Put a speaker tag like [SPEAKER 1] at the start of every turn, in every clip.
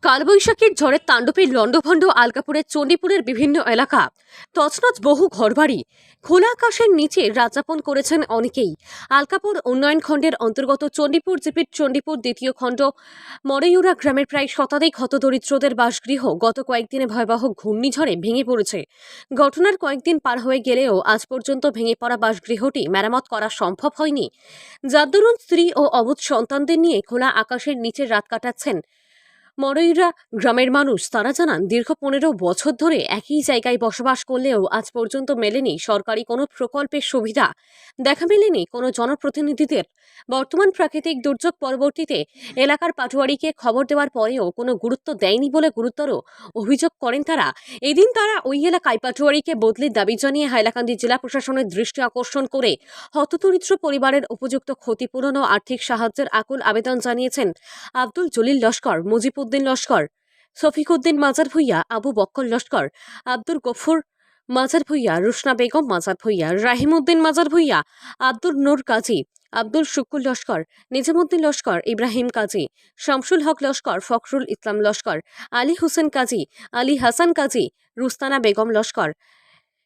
[SPEAKER 1] কালবৈশাখীর ঝড়ের তাণ্ডবে লণ্ডভণ্ড আলকাপুরের চণ্ডীপুরের বিভিন্ন এলাকা, তছনছ বহু ঘরবাড়ি, খোলা আকাশের নিচে রাতযাপন করেছেন অনেকেই। আলকাপুর উন্নয়ন খণ্ডের অন্তর্গত চণ্ডীপুর জিপির চণ্ডীপুর দ্বিতীয় খণ্ড মরেয়ুরা গ্রামের প্রায় শতাধিক হতদরিদ্রদের বাসগৃহ গত কয়েকদিনে ভয়াবহ ঘূর্ণিঝড়ে ভেঙে পড়েছে। ঘটনার কয়েকদিন পার হয়ে গেলেও আজ পর্যন্ত ভেঙে পড়া বাসগৃহটি মেরামত করা সম্ভব হয়নি, যার দরুন স্ত্রী ও অবুধ সন্তানদের নিয়ে খোলা আকাশের নিচে রাত কাটাচ্ছেন মরৈরা গ্রামের মানুষ। তারা জানান, দীর্ঘ 15 বছর ধরে একই জায়গায় বসবাস করলেও আজ পর্যন্ত মেলেনি সরকারি কোনো প্রকল্পের সুবিধা, দেখা মেলেনি কোনো জনপ্রতিনিধিদের। বর্তমান প্রাকৃতিক দুর্যোগ পরবর্তীতে এলাকার পাটোয়ারিকে খবর দেওয়ার পরেও কোনো গুরুত্ব দেয়নি বলে গুরুতর অভিযোগ করেন তারা। এদিন তারা ওই এলাকায় পাটোয়ারিকে বদলির দাবি জানিয়ে হাইলাকান্দি জেলা প্রশাসনের দৃষ্টি আকর্ষণ করে হতদরিদ্র পরিবারের উপযুক্ত ক্ষতিপূরণ ও আর্থিক সাহায্যের আকুল আবেদন জানিয়েছেন আব্দুল জলিল লস্কর, মুজিবউদ্দিন লস্কর, শফিকুদ্দিন মাজার ভুইয়া, আবু বক্কর লস্কর, আব্দুল গফুর মাজার ভুইয়া, রুশনা বেগম মাজার ভুইয়া, রাহিমউদ্দিন মাজার ভুইয়া, আব্দুল নূর কাজী, আব্দুল শুকুর লস্কর, নিজামুদ্দিন লস্কর, ইব্রাহিম কাজী, শামসুল হক লস্কর, ফখরুল ইসলাম লস্কর, আলী হোসেন কাজী, আলী হাসান কাজী, রুস্তানা বেগম লস্কর,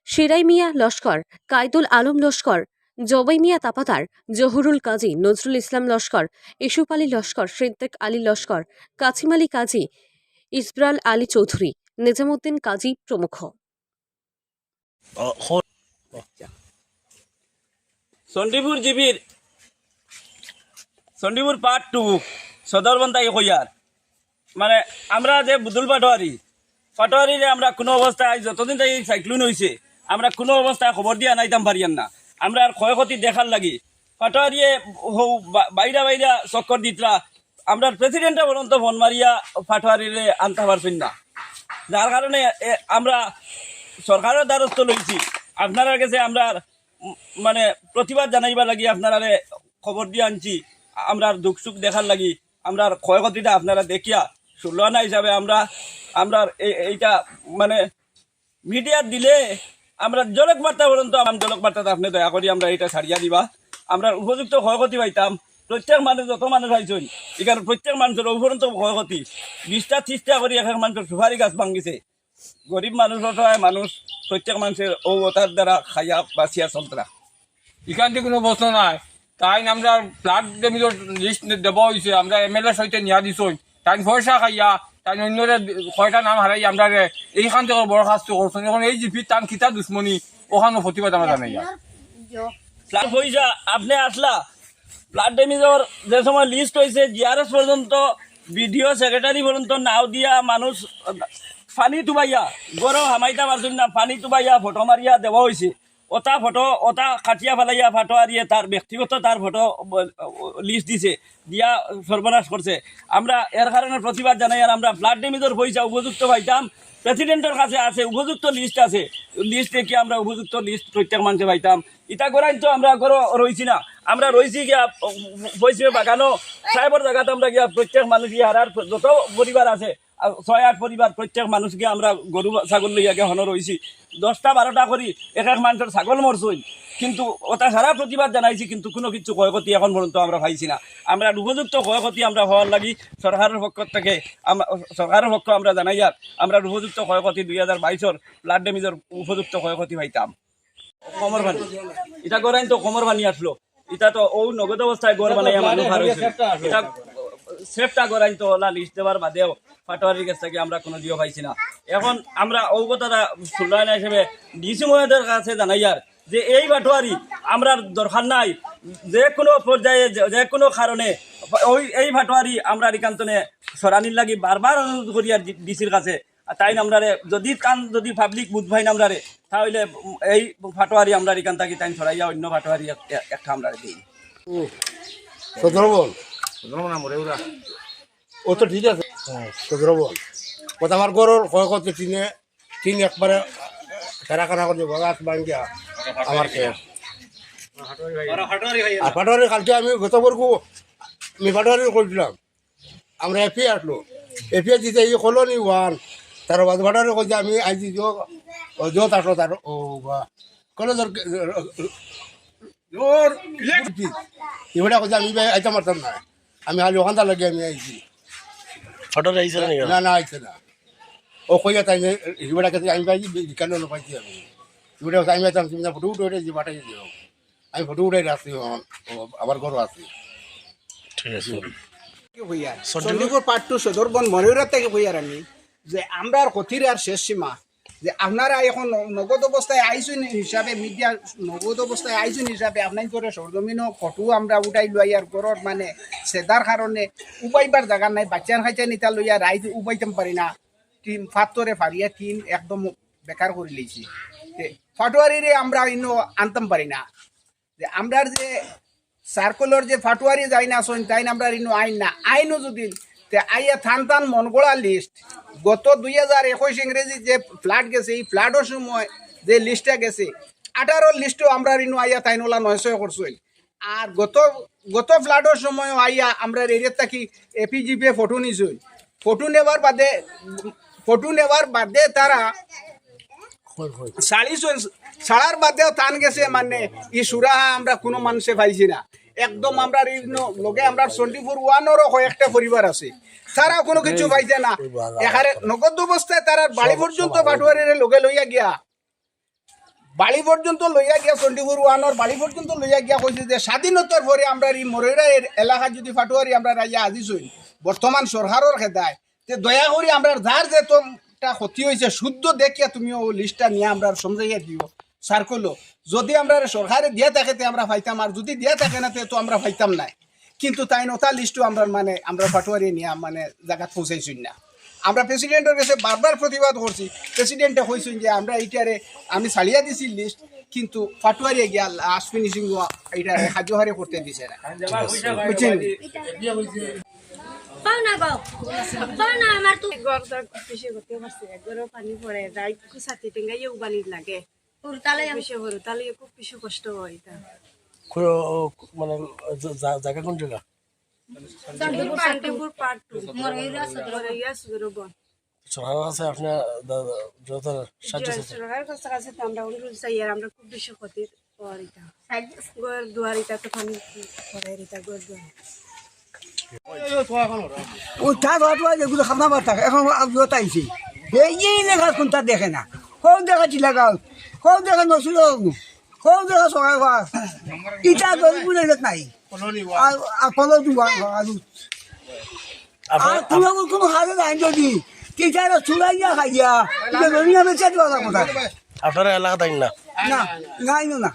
[SPEAKER 1] শিরাই মিয়া লস্কর, কায়দুল আলম লস্কর, জবাই মিয়া তাপাতার, জহুরুল কাজী, নজরুল ইসলাম লস্কর, ইসুফ আলী লস্কর, সিদ্দিক আলী লস্কর, কাছিম আলী কাজী, ইসব্রাল আলী চৌধুরী, নিজামুদ্দিন কাজী প্রমুখ।
[SPEAKER 2] চণ্ডীপুর জিপির চণ্ডীপুর পার্ট 2 সদরবন্দাই কইয়ার মানে আমরা যে বুদুল পাটোয়ারিরে আমরা কোনো অবস্থায় যতদিন থেকে সাইক্লোন হয়েছে আমরা কোনো অবস্থায় খবর দিয়া নাইতাম পারিয়ান না। আমরা আর ক্ষয়ক্ষতি দেখার লাগি পাটোয়ারিয়ে বাইরা বাইরা চক্কর দিতরা আমরা প্রেসিডেন্টে পর্যন্ত ফোন মারিয়া পাটোয়ারিরে আনতে পারছেন না, যার কারণে আমরা সরকারের দ্বারস্থ লইছি। আপনারা কাছে আমরা মানে প্রতিবাদ জানাইবার লাগি আপনারা খবর দিয়ে আনছি। আমরা দুঃখ সুখ দেখার লাগি আমরা ক্ষয়ক্ষতিটা আপনারা দেখিয়া সুলনা হিসাবে আমরা এইটা মানে মিডিয়া দিলে আমরা জলক বার্তা পর্যন্ত জলক বার্তাটা আপনি দয়া করি আমরা এটা ছাড়িয়া দিবা। আমরা উপযুক্ত ক্ষয়ক্ষতি পাইতাম। প্রত্যেক মানুষ যত মানুষ আইসন এখানে প্রত্যেক মানুষের উপরন্ত ক্ষয়ক্ষতি 20টা 30টা করে এক এক মানুষের সুপারি গাছ ভাঙ্গিছে। গরিব মানুষ অসহায় মানুষ প্রত্যেক মানুষের ওটার দ্বারা খাইয়া বাঁচিয়া চলতরা।
[SPEAKER 3] এখান থেকে কোনো প্রশ্ন নাই। তাই আমরা ব্লাড ডেমিজর লিস্ট দেওয়া হয়েছে, আমরা MLA সহিত নিয়া দিছই। তাই পয়সা খাইয়া তাই অন্যরা কয়টা নাম হারাই আমরা এইখান থেকে বরখাস্ত করছেন। এখন এই জিপির টান খিতা দুশ্মনী ওখানে প্রতিবাদ আমরা জানাই।
[SPEAKER 2] পয়সা আপনি আসলা ব্লাড ডেমিজর যে সময় লিস্ট হয়েছে GRS পর্যন্ত বিডিও সেক্রেটারি পর্যন্ত নাও দিয়া মানুষ পানি তুবাইয়া গরম হামাইতা পারছেন না, পানি তুবাইয়া ফটো মারিয়া দেওয়া হয়েছে। ওটা কাটিয়া ফেলাইয়া ফাটোয়ারিয়ে তার ব্যক্তিগত তার ফটো লিস্ট দিছে, দিয়া সর্বনাশ করছে। আমরা এর কারণে প্রতিবাদ জানাই। আর আমরা ব্লাড ডেমিজর পয়সা উপযুক্ত পাইতাম, প্রেসিডেন্টের কাছে আছে উপযুক্ত লিস্ট আছে, লিস্ট দেখে আমরা উপযুক্ত লিস্ট প্রত্যেক মানুষে পাইতাম। ইটা করাই তো আমরা রয়েছি না, আমরা রয়েছি গিয়া পয়সা বাগানো সাহেবের জায়গাতে আমরা গিয়া প্রত্যেক মানুষ গিয়া হারার যত পরিবার আছে 6-8 পরিবার প্রত্যেক মানুষকে আমরা গরু ছাগল লইয়া গিয়ে হনর হয়েছি। 10টা 12টা করি এক এক মানুষের ছাগল মরছই, কিন্তু ওটা সারা প্রতিবাদ জানাইছি, কিন্তু কোনো কিছু ক্ষয়ক্ষতি এখন পর্যন্ত আমরা পাইছি না। আমরা উপযুক্ত ক্ষয়ক্ষতি আমরা হওয়ার লাগি সরকারের পক্ষ থেকে সরকারের পক্ষ আমরা জানাই আর আমরা উপযুক্ত ক্ষয়ক্ষতি 2022-র ব্লাড ড্যামেজের উপযুক্ত ক্ষয়ক্ষতি পাইতাম। কোমর বানি এটা করাই তো কোমর বানি আসলো, এটা তো ও নগদ অবস্থায় গড় বানাইয়া মানুষ আর এটা সেফটা করাই তো ওলা লিস্ট দেওয়ার বাদেও পাটোয়ারির কাছ থেকে আমরা কোনো দিও পাইছি না। এখন আমরা অবগততা সুলয়না হিসেবে ডিসি মহোদয়ের কাছে জানাইয়ার যে এই পাটোয়ারি আমরা দরকার নাই, যে কোনো পর্যায়ে যে কোনো কারণে এই পাটোয়ারি আমরা একান্তনে সরানির লাগি বারবার অনুরোধ করি আর ডিসির কাছে। তাই আমরা যদি পাবলিক বুধ ভাই আমরা তাহলে এই পাটোয়ারি আমরা এখান থাকি তাই সরাইয়া অন্য পাটোয়ারি একটা আমরা দিই।
[SPEAKER 4] ও তো ঠিক আছে, কথা আমার গরুর ক্ষয়ক্ষতি টিন একবারে খেরাখানা করে গাছ ভাঙ্গিয়া আমার খেয়ে। আর পাটোয়ারি কালকে আমি গত বর্গু আমি পাটোয়ারি করছিলাম, আমরা এফি আসলো, এফি দিতে এই কলোনি 1 তার বাদ পাটোয়ারি করছে আমি আইছি যত আসলো তার ও বা কলেজের এবারে করছে আমি আইতে পারতাম না, আমি খালি ওখানটা লাগে আমি আইছি।
[SPEAKER 5] ফটোটা আইছে না
[SPEAKER 4] না না আইছে না ও কইয়া তাই রিবাটা কাছে আমি পাইছি বিজ্ঞান পাইছি আমি রিবাটা আমি পাইতাম তুমি ফটো উঠে যে বাটাই দিও আমি ফটো উঠে রাখছি আবার ঘর আছি
[SPEAKER 5] ঠিক আছে
[SPEAKER 6] হইয়া চণ্ডীপুর পার্ট টু সদরবন ময়ূরের থেকে হইয়ার আমি যে আমরা আর কথির আর শেষ সীমা যে আপনারা এখন নগদ অবস্থায় আইসুন হিসাবে মিডিয়া নগদ অবস্থায় আইসুন হিসাবে আপনার করে সরজমিনও ফটো আমরা উঠাই লইয়ার ঘরের মানে সেদার কারণে উবাইবার জায়গা নাই বাচ্চার খাইছে নিতা লইয়া রাইজ উবাইতাম পারি না টিম ফাতরে ফারিয়া টিম একদম বেকার করে লইছি ফাটোয়ারিরে আমরা ইনো আনতাম পারি না যে আমরা যে সার্কুলার যে ফাটোয়ারি যাই না আসুন তাই আমরা ইনো আইন না আইনও যদি আইয়া থান থান মনগোড়া লিস্ট গত 2021 ইংরেজি যে ফ্লাড গেছে এই ফ্লাডের সময় যে লিস্টটা গেছে 18 লিস্টও আমরা ইনো আইয়া তাইনোলা 900 করছই আর গত ফ্লাডের সময় আইয়া আমরা এরিয়ার থাকি এপিজিপি ফটো নিছই ফটো নেওয়ার বাদে তারা সাড়ার বাদেও টান গেছে মানে ই সুরাহা আমরা কোনো মানুষে পাইছি না একদম আমরা লগে আমরা চণ্ডীপুর ওয়ানেরও কয়েকটা পরিবার আছে তারা কোনো কিছু পাইছে না এখানে নগদ অবস্থায় তারা বাড়ি পর্যন্ত পাটুয়ারির লগে লইয়া গিয়া বাড়ি পর্যন্ত লইয়া গিয়া চণ্ডীপুর ওয়ানের বাড়ি পর্যন্ত লইয়া গিয়া কইছে যে স্বাধীনতার পরে আমরা এই মরৈরা এলাকা যদি পাটুয়ারি আমরা রাইয়া আজিছই বর্তমান সরকারের খেদায় তে দয়া করি আমরা যার যে তোমটা ক্ষতি হয়েছে শুদ্ধ দেখিয়া তুমি ও লিস্টটা নিয়ে আমরা সমঝাইয়া দিও সার্কুলো যদি আমরা সরকারে দিয়া থাকে তে আমরা পাইতাম আর যদি দিয়া থাকে না তো আমরা পাইতাম না কিন্তু তাই নতা লিস্টও আমরা মানে আমরা পাটুয়ারি নিয়ে মানে জায়গা পৌঁছাইছি না আমরা প্রেসিডেন্টের কাছে বারবার প্রতিবাদ করছি প্রেসিডেন্টে কইছেন যে আমরা এইটারে আমি ছাড়িয়া দিছি লিস্ট কিন্তু পাটুয়ারি গিয়া লাস্ট ফিনিশিং এইটারে কার্যহারে করতে দিছে না বুঝছেন
[SPEAKER 7] আমার তো বেশি করতে পারছি একবারও পানি পড়ে যাই ছাতি টেঙ্গাইয়ে উবানি লাগে বেশি হরু তাহলে খুব বেশি কষ্ট হয় এটা
[SPEAKER 5] মানে জায়গা কোন জায়গা
[SPEAKER 7] চণ্ডীপুর পার্ট টু মরইয়া সুদরবন
[SPEAKER 5] সরকার আছে আপনার যত সাহায্য
[SPEAKER 7] সরকারের কাছে তো আমরা অনুরোধ চাই আর আমরা খুব বেশি ক্ষতি হওয়ার এটা ঘর দুয়ার এটা তো পানি পড়ে এটা ঘর দুয়ার
[SPEAKER 6] ও তার ফাটোয়া যেগুলো খানা বাতা এখন আগ্রহতা আইছে এই লেখা কোনটা দেখে না কোন দেখা চিলা গাও কোন দেখা নছিল কোন দেখা সবাই ইটা গরিবুলে নাই আর ফলো দুয়া আর কোনো হারে নাই যদি টিচাররা চুলাইয়া খাইয়া দুনিয়া বেঁচে দেওয়া কথা
[SPEAKER 5] আপনারা এলাকা তাই না
[SPEAKER 6] না নাই না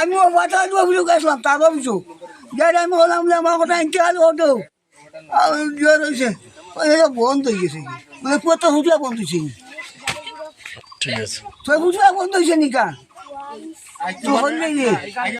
[SPEAKER 6] আমি বাটা দেওয়া অভিযোগ আসলাম তার অভিযোগ যার আমি হলাম আমার কথা ইন্টার হতো রয়েছে বন্ধ হয়ে গেছে মানে পুরো হুটলা বন্ধ হয়েছে
[SPEAKER 5] ঠিক আছে
[SPEAKER 6] তো হুটলা বন্ধ হয়েছে নিকা তো হল